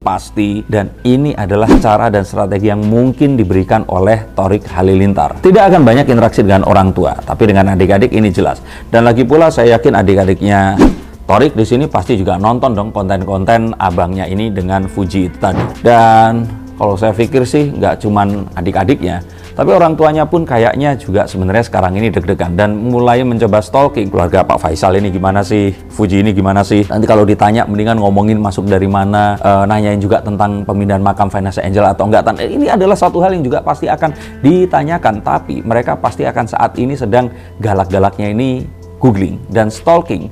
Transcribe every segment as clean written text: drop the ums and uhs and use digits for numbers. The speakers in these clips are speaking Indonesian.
pasti, dan ini adalah cara dan strategi yang mungkin diberikan oleh Thorik Halilintar. Tidak akan banyak interaksi dengan orang tua, tapi dengan adik-adik ini jelas. Dan lagi pula saya yakin adik-adiknya Thorik di sini pasti juga nonton dong konten-konten abangnya ini dengan Fuji itu tadi. Dan kalau saya pikir sih nggak cuman adik-adiknya, tapi orang tuanya pun kayaknya juga sebenarnya sekarang ini deg-degan dan mulai mencoba stalking keluarga Pak Faisal ini gimana sih, Fuji ini gimana sih. Nanti kalau ditanya mendingan ngomongin masuk dari mana, nanyain juga tentang pemindahan makam Vanessa Angel atau enggak. Ini adalah satu hal yang juga pasti akan ditanyakan, tapi mereka pasti akan saat ini sedang galak-galaknya ini googling dan stalking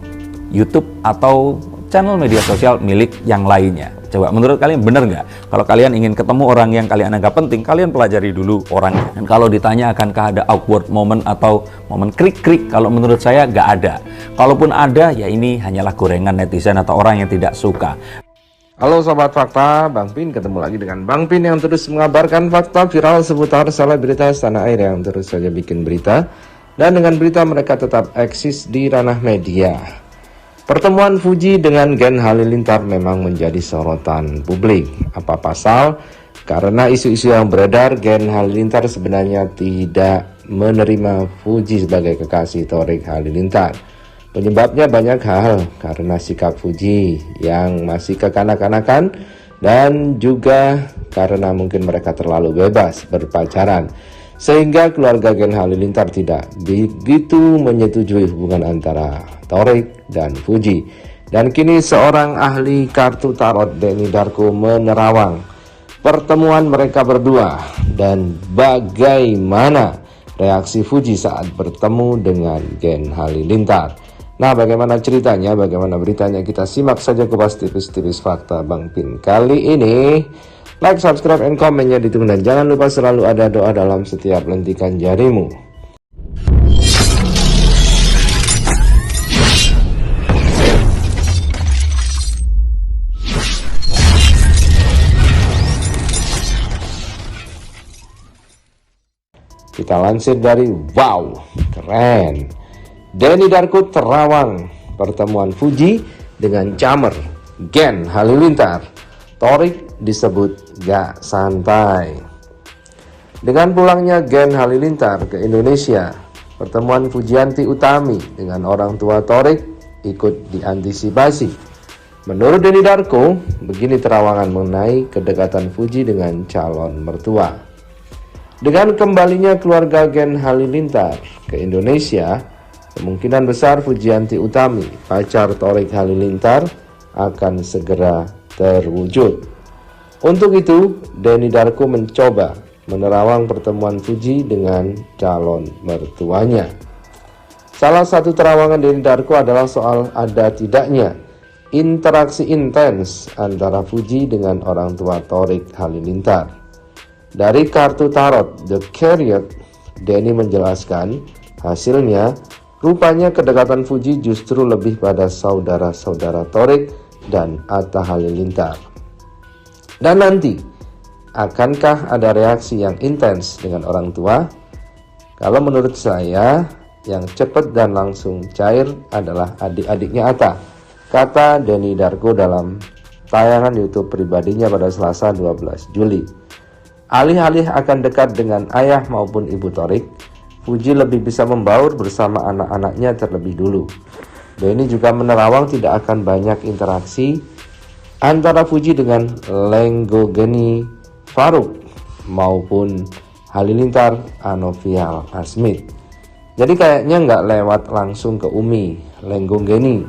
YouTube atau channel media sosial milik yang lainnya. Coba menurut kalian benar nggak? Kalau kalian ingin ketemu orang yang kalian anggap penting, kalian pelajari dulu orangnya. Dan kalau ditanya akankah ada awkward moment atau momen krik-krik, kalau menurut saya nggak ada. Kalaupun ada, ya ini hanyalah gorengan netizen atau orang yang tidak suka. Halo Sobat Fakta, Bang Pin ketemu lagi dengan Bang Pin yang terus mengabarkan fakta viral seputar selebritas tanah air yang terus saja bikin berita. Dan dengan berita mereka tetap eksis di ranah media. Pertemuan Fuji dengan Gen Halilintar memang menjadi sorotan publik. Apa pasal? Karena isu-isu yang beredar, Gen Halilintar sebenarnya tidak menerima Fuji sebagai kekasih Thorik Halilintar. Penyebabnya banyak hal, karena sikap Fuji yang masih kekanak-kanakan dan juga karena mungkin mereka terlalu bebas berpacaran. Sehingga keluarga Gen Halilintar tidak begitu menyetujui hubungan antara Thorik dan Fuji. Dan kini seorang ahli kartu tarot, Denny Darko, menerawang pertemuan mereka berdua dan bagaimana reaksi Fuji saat bertemu dengan Gen Halilintar. Nah, bagaimana ceritanya, bagaimana beritanya, kita simak saja kupas tipis-tipis fakta Bang Pin kali ini. Like, subscribe, and komennya ditunggu, dan jangan lupa selalu ada doa dalam setiap lentikan jarimu. Kita lansir dari Wow, keren. Denny Darko terawang pertemuan Fuji dengan camer Gen Halilintar. Thorik disebut gak santai. Dengan pulangnya Gen Halilintar ke Indonesia, pertemuan Fujianti Utami dengan orang tua Thorik ikut diantisipasi. Menurut Denny Darko, begini terawangan mengenai kedekatan Fuji dengan calon mertua. Dengan kembalinya keluarga Gen Halilintar ke Indonesia, kemungkinan besar Fujianti Utami, pacar Thorik Halilintar, akan segera terwujud. Untuk itu, Denny Darko mencoba menerawang pertemuan Fuji dengan calon mertuanya. Salah satu terawangan Denny Darko adalah soal ada tidaknya interaksi intens antara Fuji dengan orang tua Thorik Halilintar. Dari kartu tarot The Chariot, Denny menjelaskan hasilnya rupanya kedekatan Fuji justru lebih pada saudara-saudara Thorik dan Atta Halilintar. Dan nanti, akankah ada reaksi yang intens dengan orang tua? Kalau menurut saya, yang cepat dan langsung cair adalah adik-adiknya Atta, kata Denny Darko dalam tayangan YouTube pribadinya pada Selasa 12 Juli. Alih-alih akan dekat dengan ayah maupun ibu Thorik, Fuji lebih bisa membaur bersama anak-anaknya terlebih dulu. Denny juga menerawang tidak akan banyak interaksi antara Fuji dengan Lenggogeni Faruk maupun Halilintar Anovial Asmit. Jadi kayaknya nggak lewat langsung ke Umi Lenggogeni,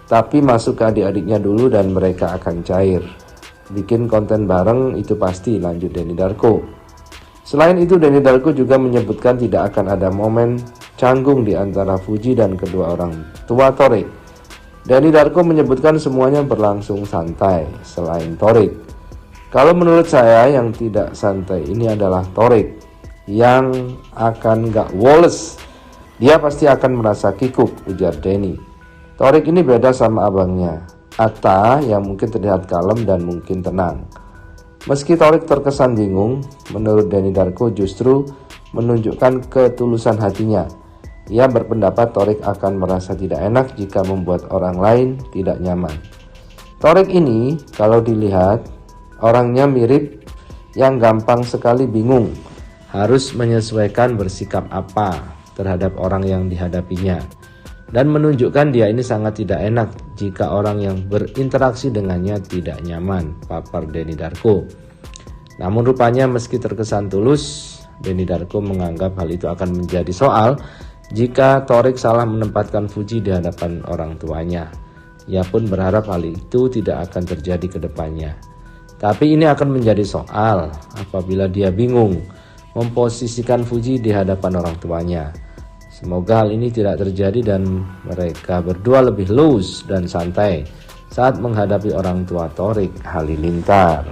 tapi masuk ke adik-adiknya dulu dan mereka akan cair. Bikin konten bareng itu pasti, lanjut Denny Darko. Selain itu, Denny Darko juga menyebutkan tidak akan ada momen canggung di antara Fuji dan kedua orang tua Thorik. Denny Darko menyebutkan semuanya berlangsung santai selain Thorik. Kalau menurut saya yang tidak santai ini adalah Thorik yang akan gak woles. Dia pasti akan merasa kikuk, ujar Denny. Thorik ini beda sama abangnya Atta yang mungkin terlihat kalem dan mungkin tenang. Meski Thorik terkesan bingung, menurut Denny Darko justru menunjukkan ketulusan hatinya. Ia berpendapat Thorik akan merasa tidak enak jika membuat orang lain tidak nyaman. Thorik ini kalau dilihat Orangnya mirip, yang gampang sekali bingung, harus menyesuaikan bersikap apa terhadap orang yang dihadapinya, dan menunjukkan dia ini sangat tidak enak jika orang yang berinteraksi dengannya tidak nyaman, papar Denny Darko. Namun rupanya meski terkesan tulus, Denny Darko menganggap hal itu akan menjadi soal jika Thorik salah menempatkan Fuji di hadapan orang tuanya. Ia pun berharap hal itu tidak akan terjadi ke depannya. Tapi ini akan menjadi soal apabila dia bingung memposisikan Fuji di hadapan orang tuanya. Semoga hal ini tidak terjadi dan mereka berdua lebih loose dan santai saat menghadapi orang tua Thorik Halilintar.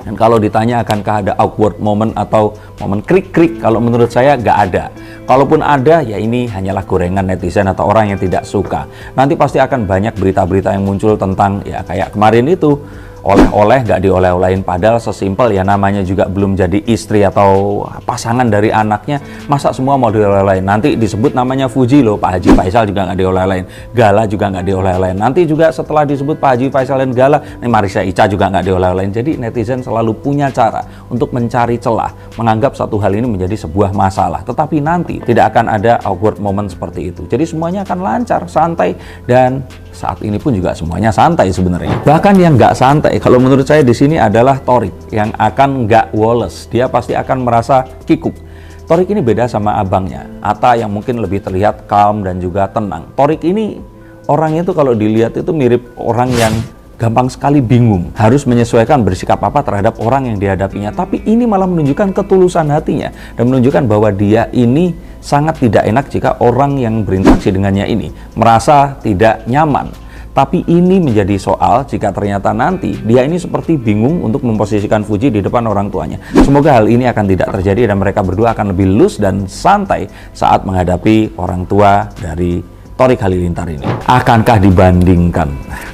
Dan kalau ditanya akankah ada awkward moment atau momen krik-krik, kalau menurut saya nggak ada. Kalaupun ada, ya ini hanyalah gorengan netizen atau orang yang tidak suka. Nanti pasti akan banyak berita-berita yang muncul tentang, ya kayak kemarin itu, oleh-oleh nggak dioleh-olehin, padahal sesimpel ya namanya juga belum jadi istri atau pasangan dari anaknya, masa semua mau dioleh-olehin. Nanti disebut namanya Fuji loh, Pak Haji Faisal juga nggak dioleh-olehin, Gala juga nggak dioleh-olehin. Nanti juga setelah disebut Pak Haji Faisal dan Gala, Marissa Ica juga nggak dioleh-olehin. Jadi netizen selalu punya cara untuk mencari celah, menganggap satu hal ini menjadi sebuah masalah. Tetapi nanti tidak akan ada awkward moment seperti itu. Jadi semuanya akan lancar, santai, dan saat ini pun juga semuanya santai sebenarnya. Bahkan yang nggak santai, kalau menurut saya di sini adalah Thorik yang akan nggak woles. Dia pasti akan merasa kikuk. Thorik ini beda sama abangnya, Atta yang mungkin lebih terlihat calm dan juga tenang. Thorik ini orangnya itu kalau dilihat itu mirip orang yang gampang sekali bingung, harus menyesuaikan bersikap apa terhadap orang yang dihadapinya. Tapi ini malah menunjukkan ketulusan hatinya dan menunjukkan bahwa dia ini sangat tidak enak jika orang yang berinteraksi dengannya ini merasa tidak nyaman. Tapi ini menjadi soal jika ternyata nanti dia ini seperti bingung untuk memposisikan Fuji di depan orang tuanya. Semoga hal ini akan tidak terjadi dan mereka berdua akan lebih loose dan santai saat menghadapi orang tua dari Thorik Halilintar ini. Akankah dibandingkan?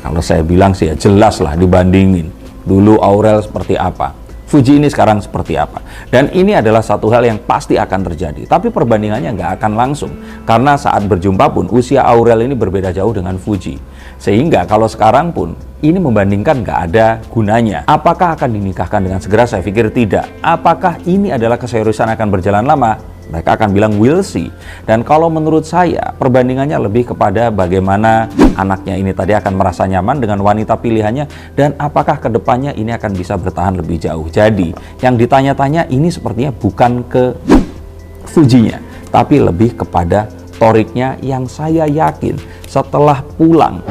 Kalau saya bilang sih ya jelas lah dibandingin. Dulu Aurel seperti apa, Fuji ini sekarang seperti apa. Dan ini adalah satu hal yang pasti akan terjadi. Tapi perbandingannya nggak akan langsung. Karena saat berjumpa pun usia Aurel ini berbeda jauh dengan Fuji. Sehingga kalau sekarang pun ini membandingkan nggak ada gunanya. Apakah akan dinikahkan dengan segera? Saya pikir tidak. Apakah ini adalah keseriusan akan berjalan lama? Mereka akan bilang we'll see. Dan kalau menurut saya perbandingannya lebih kepada bagaimana anaknya ini tadi akan merasa nyaman dengan wanita pilihannya dan apakah kedepannya ini akan bisa bertahan lebih jauh. Jadi yang ditanya-tanya ini sepertinya bukan ke Fujinya, tapi lebih kepada Thoriknya yang saya yakin setelah pulang